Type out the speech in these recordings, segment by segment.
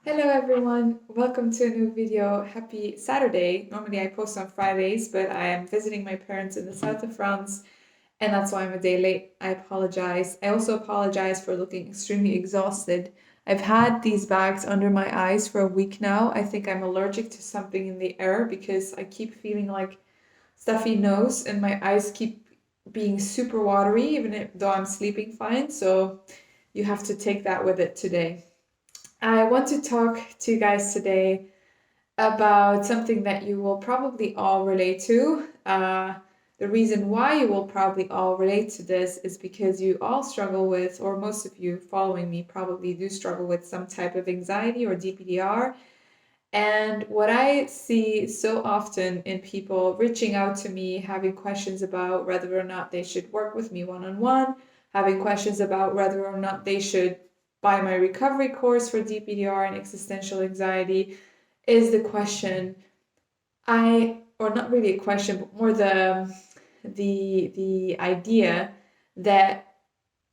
Hello everyone, welcome to a new video. Happy Saturday. Normally I post on Fridays, but I am visiting my parents in the south of France and that's why I'm a day late. I apologize. I also apologize for looking extremely exhausted. I've had these bags under my eyes for a week now. I think I'm allergic to something in the air because I keep feeling like stuffy nose and my eyes keep being super watery though I'm sleeping fine. So you have to take that with it today. I want to talk to you guys today about something that you will probably all relate to. The reason why you will probably all relate to this is because you all struggle with, or most of you following me probably do struggle with some type of anxiety or DPDR. And what I see so often in people reaching out to me, having questions about whether or not they should work with me one on one, having questions about whether or not they should buy my recovery course for DPDR and existential anxiety, is the question or not really a question, but more the idea that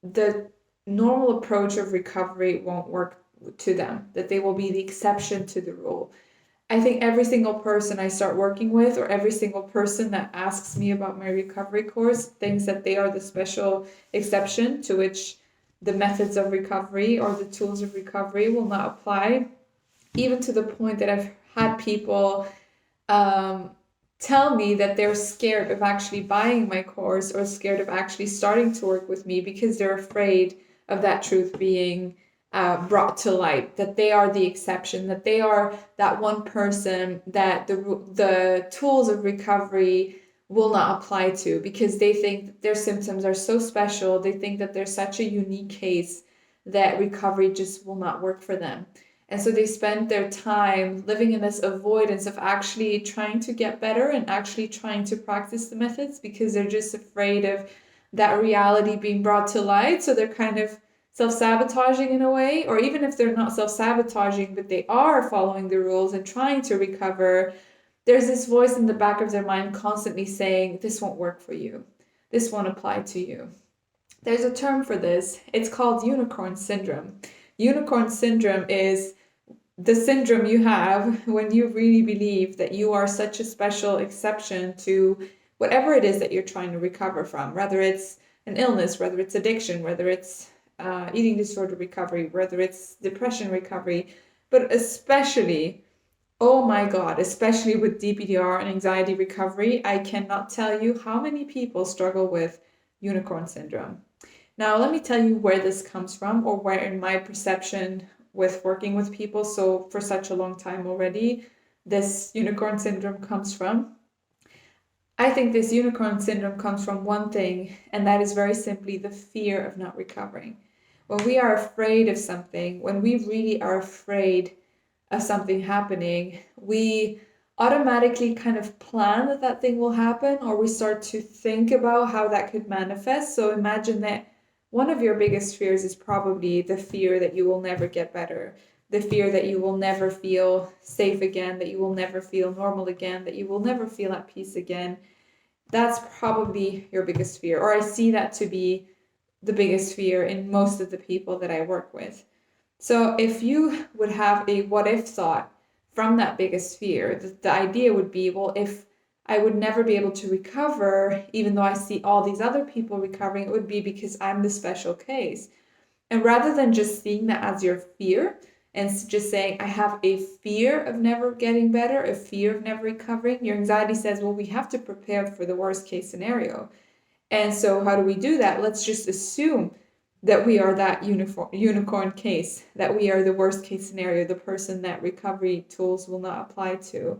the normal approach of recovery won't work to them, that they will be the exception to the rule. I think every single person I start working with, or every single person that asks me about my recovery course, thinks that they are the special exception to which the methods of recovery or the tools of recovery will not apply, even to the point that I've had people um, tell me that they're scared of actually buying my course or scared of actually starting to work with me because they're afraid of that truth being brought to light, that they are the exception, that they are that one person that the tools of recovery will not apply to because they think that their symptoms are so special. They think that they're such a unique case that recovery just will not work for them. And so they spend their time living in this avoidance of actually trying to get better and actually trying to practice the methods because they're just afraid of that reality being brought to light. So they're kind of self-sabotaging in a way, or even if they're not self-sabotaging, but they are following the rules and trying to recover, there's this voice in the back of their mind constantly saying, this won't work for you. This won't apply to you. There's a term for this. It's called unicorn syndrome. Unicorn syndrome is the syndrome you have when you really believe that you are such a special exception to whatever it is that you're trying to recover from, whether it's an illness, whether it's addiction, whether it's eating disorder recovery, whether it's depression recovery, but especially, oh my God, especially with DPDR and anxiety recovery, I cannot tell you how many people struggle with unicorn syndrome. Now, let me tell you where this comes from, or where in my perception with working with people, so for such a long time already, this unicorn syndrome comes from. I think this unicorn syndrome comes from one thing, and that is very simply the fear of not recovering. When we are afraid of something, when we really are afraid of something happening, we automatically kind of plan that that thing will happen, or we start to think about how that could manifest. So imagine that one of your biggest fears is probably the fear that you will never get better, the fear that you will never feel safe again, that you will never feel normal again, that you will never feel at peace again. That's probably your biggest fear, or I see that to be the biggest fear in most of the people that I work with. So if you would have a what if thought from that biggest fear, the idea would be, well, if I would never be able to recover, even though I see all these other people recovering, it would be because I'm the special case. And rather than just seeing that as your fear and just saying, I have a fear of never getting better, a fear of never recovering, your anxiety says, well, we have to prepare for the worst case scenario. And so, how do we do that? Let's just assume that we are that unicorn case, that we are the worst case scenario, the person that recovery tools will not apply to.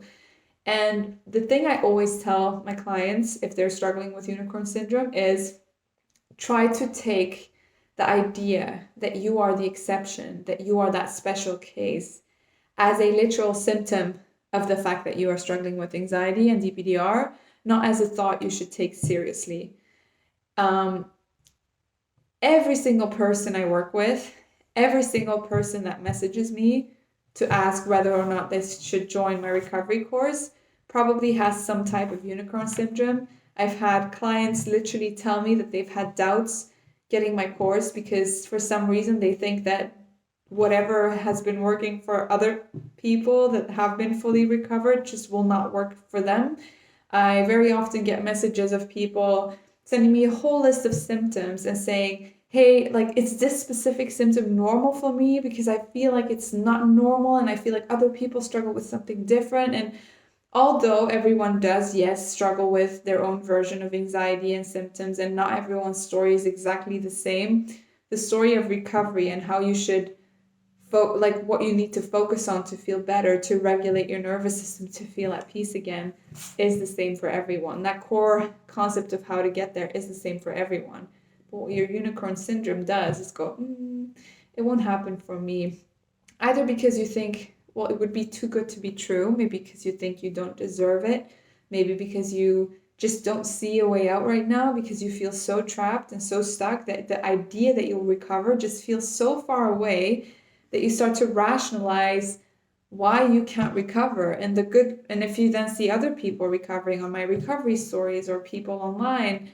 And the thing I always tell my clients if they're struggling with unicorn syndrome is try to take the idea that you are the exception, that you are that special case, as a literal symptom of the fact that you are struggling with anxiety and DPDR, not as a thought you should take seriously. Um, every single person I work with, every single person that messages me to ask whether or not they should join my recovery course probably has some type of unicorn syndrome. I've had clients literally tell me that they've had doubts getting my course because for some reason they think that whatever has been working for other people that have been fully recovered just will not work for them. I very often get messages of people sending me a whole list of symptoms and saying, hey, like, is this specific symptom normal for me? Because I feel like it's not normal and I feel like other people struggle with something different. And although everyone does, yes, struggle with their own version of anxiety and symptoms, and not everyone's story is exactly the same, the story of recovery and how you should like what you need to focus on to feel better, to regulate your nervous system, to feel at peace again, is the same for everyone. That core concept of how to get there is the same for everyone. But what your unicorn syndrome does is go, it won't happen for me. Either because you think, well, it would be too good to be true, maybe because you think you don't deserve it, maybe because you just don't see a way out right now because you feel so trapped and so stuck that the idea that you'll recover just feels so far away that you start to rationalize why you can't recover. And if you then see other people recovering on my recovery stories or people online,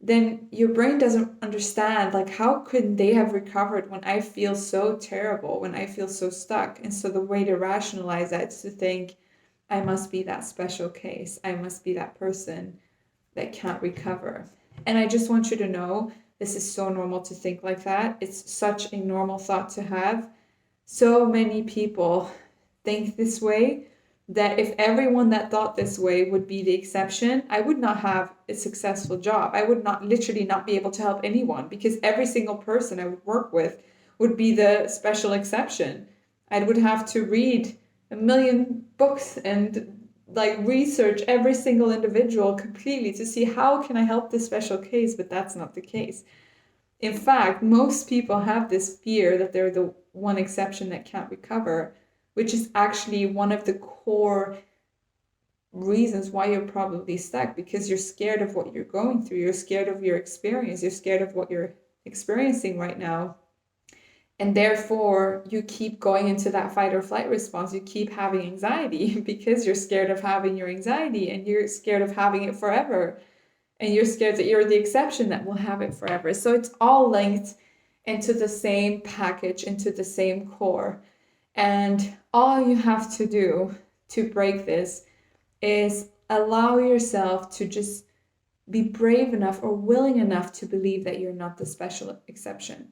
then your brain doesn't understand, like, how could they have recovered when I feel so terrible, when I feel so stuck? And so the way to rationalize that is to think, I must be that special case. I must be that person that can't recover. And I just want you to know, this is so normal to think like that. It's such a normal thought to have. So many people think this way that if everyone that thought this way would be the exception, I would not have a successful job. I would literally not be able to help anyone, because every single person I would work with would be the special exception. I would have to read a million books and like research every single individual completely to see how can I help this special case, but that's not the case. In fact, most people have this fear that they're the one exception that can't recover, which is actually one of the core reasons why you're probably stuck, because you're scared of what you're going through. You're scared of your experience. You're scared of what you're experiencing right now. And therefore, you keep going into that fight or flight response. You keep having anxiety because you're scared of having your anxiety, and you're scared of having it forever. And you're scared that you're the exception that will have it forever. So it's all linked into the same package, into the same core. And all you have to do to break this is allow yourself to just be brave enough or willing enough to believe that you're not the special exception.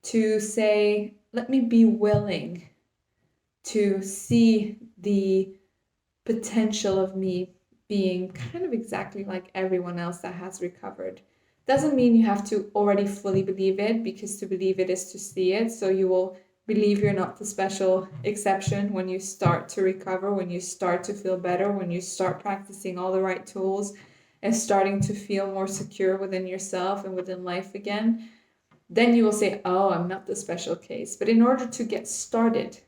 To say, let me be willing to see the potential of me being kind of exactly like everyone else that has recovered. Doesn't mean you have to already fully believe it, because to believe it is to see it. So you will believe you're not the special exception when you start to recover, when you start to feel better, when you start practicing all the right tools and starting to feel more secure within yourself and within life again. Then you will say, oh, I'm not the special case. But in order to get started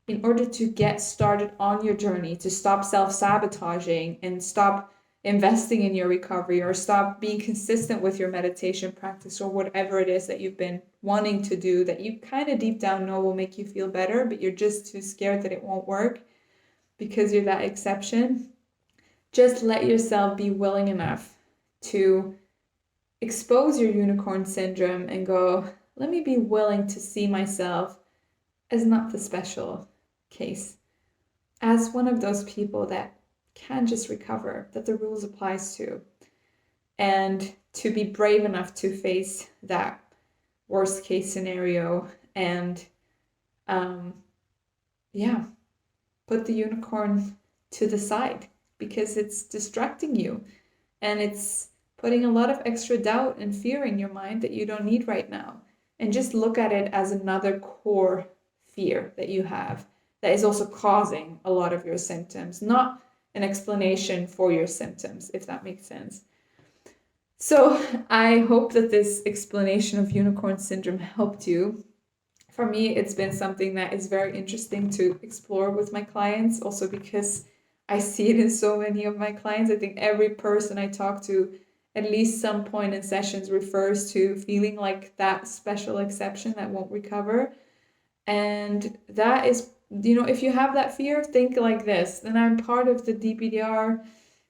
on your journey, to stop self-sabotaging and stop investing in your recovery, or stop being consistent with your meditation practice, or whatever it is that you've been wanting to do that you kind of deep down know will make you feel better, but you're just too scared that it won't work because you're that exception, just let yourself be willing enough to expose your unicorn syndrome and go, let me be willing to see myself as not the special case, as one of those people that can just recover, that the rules applies to, and to be brave enough to face that worst case scenario and put the unicorn to the side, because it's distracting you and it's putting a lot of extra doubt and fear in your mind that you don't need right now. And just look at it as another core fear that you have that is also causing a lot of your symptoms, not an explanation for your symptoms, if that makes sense. So I hope that this explanation of unicorn syndrome helped you. For me, it's been something that is very interesting to explore with my clients, also because I see it in so many of my clients. I think every person I talk to, at least some point in sessions, refers to feeling like that special exception that won't recover. And that is, if you have that fear, think like this. Then I'm part of the DPDR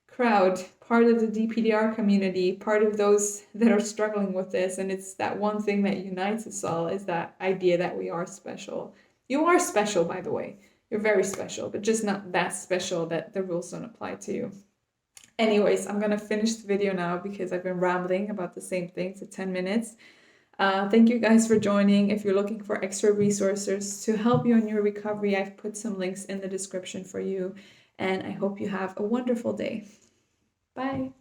crowd, part of the DPDR community, part of those that are struggling with this. And it's that one thing that unites us all is that idea that we are special. You are special, by the way. You're very special, but just not that special that the rules don't apply to you. Anyways, I'm gonna finish the video now because I've been rambling about the same thing for 10 minutes. Thank you guys for joining. If you're looking for extra resources to help you in your recovery, I've put some links in the description for you. And I hope you have a wonderful day. Bye.